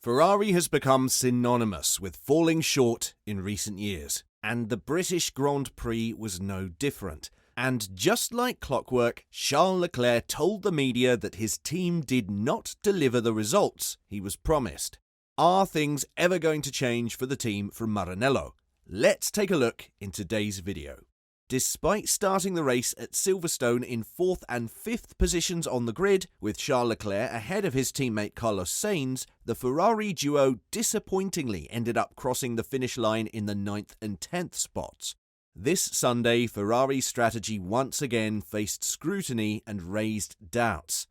Ferrari has become synonymous with falling short in recent years, and the British Grand Prix was no different. And just like clockwork, Charles Leclerc told the media that his team did not deliver the results he was promised. Are things ever going to change for the team from Maranello? Let's take a look in today's video. Despite starting the race at Silverstone in 4th and 5th positions on the grid, with Charles Leclerc ahead of his teammate Carlos Sainz, the Ferrari duo disappointingly ended up crossing the finish line in the 9th and 10th spots. This Sunday, Ferrari's strategy once again faced scrutiny and raised doubts.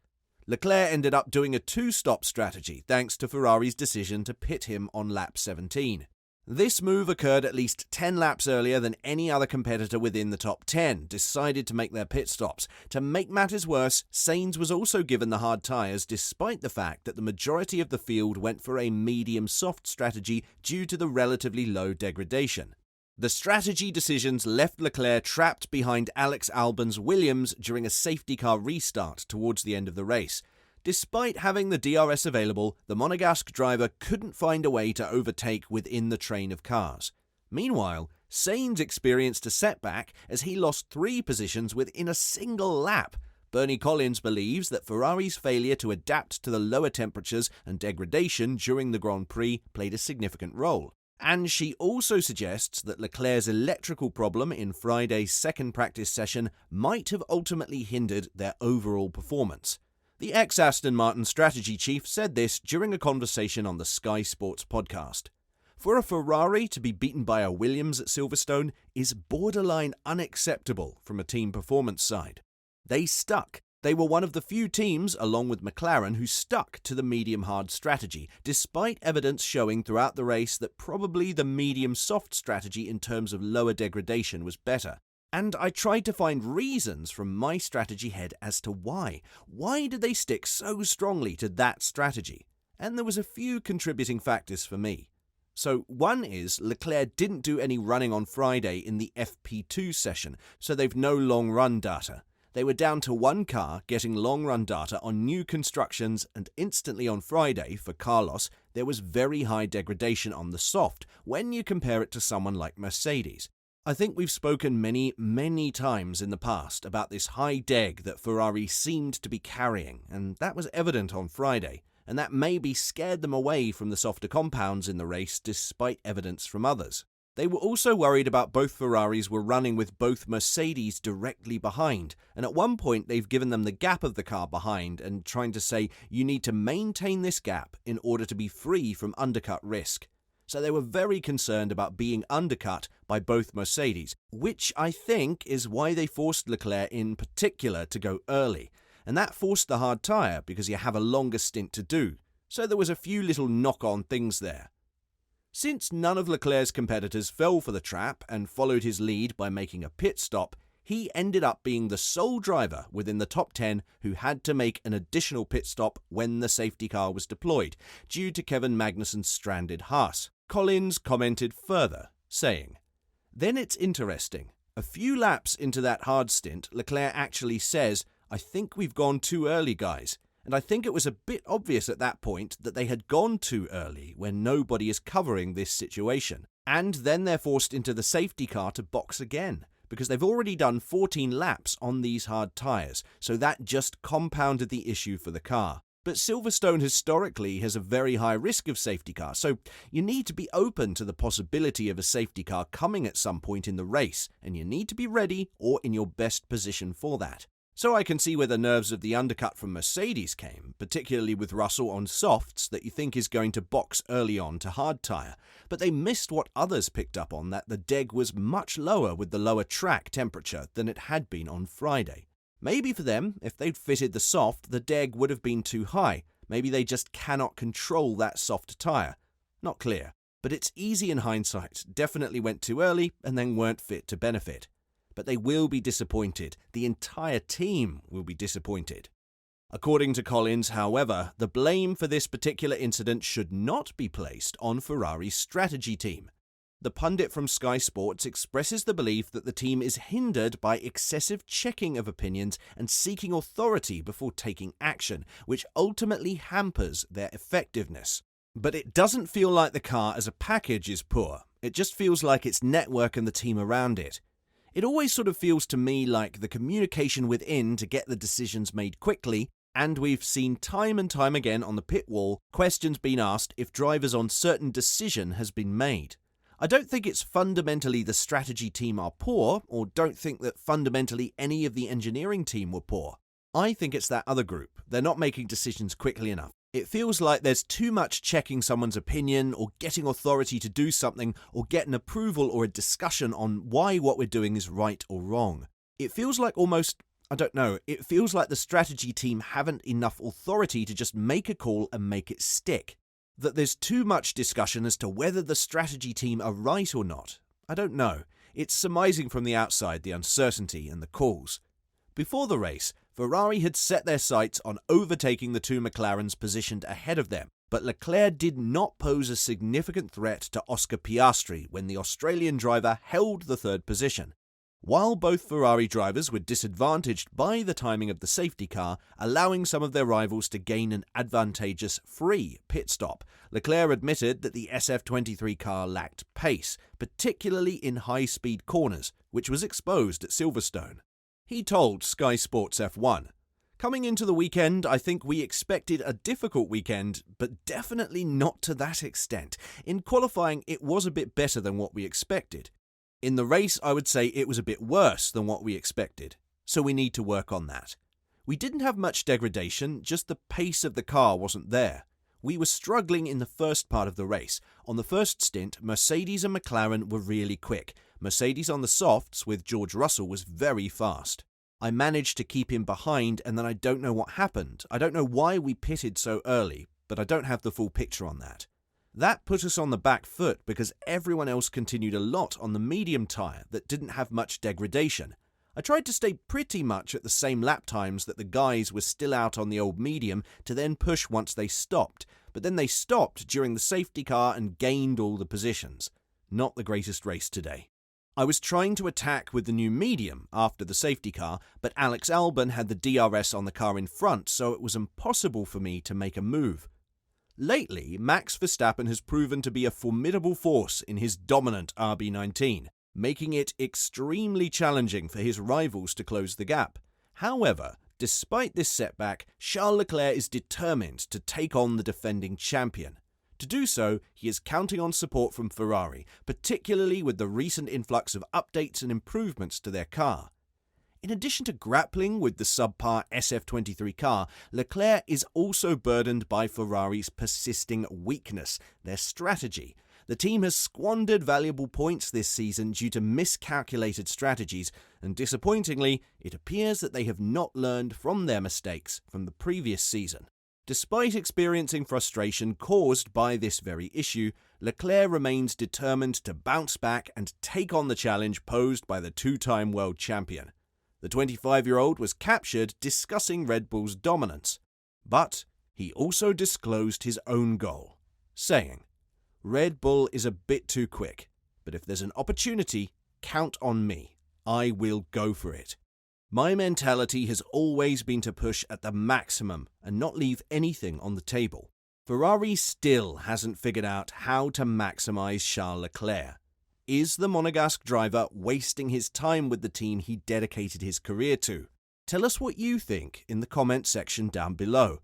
Leclerc ended up doing a two-stop strategy thanks to Ferrari's decision to pit him on lap 17. This move occurred at least 10 laps earlier than any other competitor within the top 10 decided to make their pit stops. To make matters worse, Sainz was also given the hard tyres despite the fact that the majority of the field went for a medium-soft strategy due to the relatively low degradation. The strategy decisions left Leclerc trapped behind Alex Albon's Williams during a safety car restart towards the end of the race. Despite having the DRS available, the Monegasque driver couldn't find a way to overtake within the train of cars. Meanwhile, Sainz experienced a setback as he lost 3 positions within a single lap. Bernie Collins believes that Ferrari's failure to adapt to the lower temperatures and degradation during the Grand Prix played a significant role. And she also suggests that Leclerc's electrical problem in Friday's second practice session might have ultimately hindered their overall performance. The ex-Aston Martin strategy chief said this during a conversation on the Sky Sports podcast. For a Ferrari to be beaten by a Williams at Silverstone is borderline unacceptable from a team performance side. They stuck. They were one of the few teams, along with McLaren, who stuck to the medium-hard strategy, despite evidence showing throughout the race that probably the medium-soft strategy in terms of lower degradation was better. And I tried to find reasons from my strategy head as to why. Why did they stick so strongly to that strategy? And there was a few contributing factors for me. So one is Leclerc didn't do any running on Friday in the FP2 session, so they've no long run data. They were down to 1 car getting long run data on new constructions, and instantly on Friday, for Carlos, there was very high degradation on the soft when you compare it to someone like Mercedes. I think we've spoken many times in the past about this high deg that Ferrari seemed to be carrying, and that was evident on Friday, and that maybe scared them away from the softer compounds in the race despite evidence from others. They were also worried about both Ferraris were running with both Mercedes directly behind, and at one point they've given them the gap of the car behind and trying to say you need to maintain this gap in order to be free from undercut risk. So they were very concerned about being undercut by both Mercedes, which I think is why they forced Leclerc in particular to go early. And that forced the hard tyre because you have a longer stint to do. So there was a few little knock-on things there. Since none of Leclerc's competitors fell for the trap and followed his lead by making a pit stop, he ended up being the sole driver within the top 10 who had to make an additional pit stop when the safety car was deployed, due to Kevin Magnussen's stranded Haas. Collins commented further, saying, "Then it's interesting. A few laps into that hard stint, Leclerc actually says, 'I think we've gone too early, guys.' And I think it was a bit obvious at that point that they had gone too early when nobody is covering this situation. And then they're forced into the safety car to box again, because they've already done 14 laps on these hard tyres, so that just compounded the issue for the car. But Silverstone historically has a very high risk of safety car, so you need to be open to the possibility of a safety car coming at some point in the race, and you need to be ready or in your best position for that. So I can see where the nerves of the undercut from Mercedes came, particularly with Russell on softs that you think is going to box early on to hard tyre. But they missed what others picked up on, that the deg was much lower with the lower track temperature than it had been on Friday. Maybe for them, if they'd fitted the soft, the deg would have been too high. Maybe they just cannot control that soft tyre. Not clear. But it's easy in hindsight. Definitely went too early and then weren't fit to benefit. But they will be disappointed. The entire team will be disappointed. According to Collins, however, the blame for this particular incident should not be placed on Ferrari's strategy team. The pundit from Sky Sports expresses the belief that the team is hindered by excessive checking of opinions and seeking authority before taking action, which ultimately hampers their effectiveness. But it doesn't feel like the car as a package is poor. It just feels like its network and the team around it. It always sort of feels to me like the communication within to get the decisions made quickly, and we've seen time and time again on the pit wall questions being asked if drivers on certain decision has been made. I don't think it's fundamentally the strategy team are poor, or don't think that fundamentally any of the engineering team were poor. I think it's that other group. They're not making decisions quickly enough. It feels like there's too much checking someone's opinion or getting authority to do something or get an approval or a discussion on why what we're doing is right or wrong. It feels like almost, I don't know, it feels like the strategy team haven't enough authority to just make a call and make it stick. That there's too much discussion as to whether the strategy team are right or not. I don't know. It's surmising from the outside the uncertainty and the calls. Before the race, Ferrari had set their sights on overtaking the two McLarens positioned ahead of them, but Leclerc did not pose a significant threat to Oscar Piastri when the Australian driver held the third position. While both Ferrari drivers were disadvantaged by the timing of the safety car, allowing some of their rivals to gain an advantageous free pit stop, Leclerc admitted that the SF23 car lacked pace, particularly in high-speed corners, which was exposed at Silverstone. He told Sky Sports F1, "Coming into the weekend, I think we expected a difficult weekend, but definitely not to that extent. In qualifying, it was a bit better than what we expected. In the race, I would say it was a bit worse than what we expected, so we need to work on that. We didn't have much degradation, just the pace of the car wasn't there. We were struggling in the first part of the race. On the first stint, Mercedes and McLaren were really quick. Mercedes on the softs with George Russell was very fast. I managed to keep him behind, and then I don't know what happened. I don't know why we pitted so early, but I don't have the full picture on that. That put us on the back foot because everyone else continued a lot on the medium tyre that didn't have much degradation. I tried to stay pretty much at the same lap times that the guys were still out on the old medium to then push once they stopped, but then they stopped during the safety car and gained all the positions. Not the greatest race today. I was trying to attack with the new medium after the safety car, but Alex Albon had the DRS on the car in front, so it was impossible for me to make a move. Lately, Max Verstappen has proven to be a formidable force in his dominant RB19, making it extremely challenging for his rivals to close the gap. However, despite this setback, Charles Leclerc is determined to take on the defending champion. To do so, he is counting on support from Ferrari, particularly with the recent influx of updates and improvements to their car. In addition to grappling with the subpar SF23 car, Leclerc is also burdened by Ferrari's persisting weakness, their strategy. The team has squandered valuable points this season due to miscalculated strategies, and disappointingly, it appears that they have not learned from their mistakes from the previous season. Despite experiencing frustration caused by this very issue, Leclerc remains determined to bounce back and take on the challenge posed by the two-time world champion. The 25-year-old was captured discussing Red Bull's dominance, but he also disclosed his own goal, saying, "Red Bull is a bit too quick, but if there's an opportunity, count on me. I will go for it. My mentality has always been to push at the maximum and not leave anything on the table." Ferrari still hasn't figured out how to maximize Charles Leclerc. Is the Monegasque driver wasting his time with the team he dedicated his career to? Tell us what you think in the comment section down below.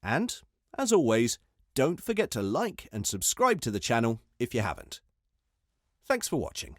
And, as always, don't forget to like and subscribe to the channel if you haven't. Thanks for watching.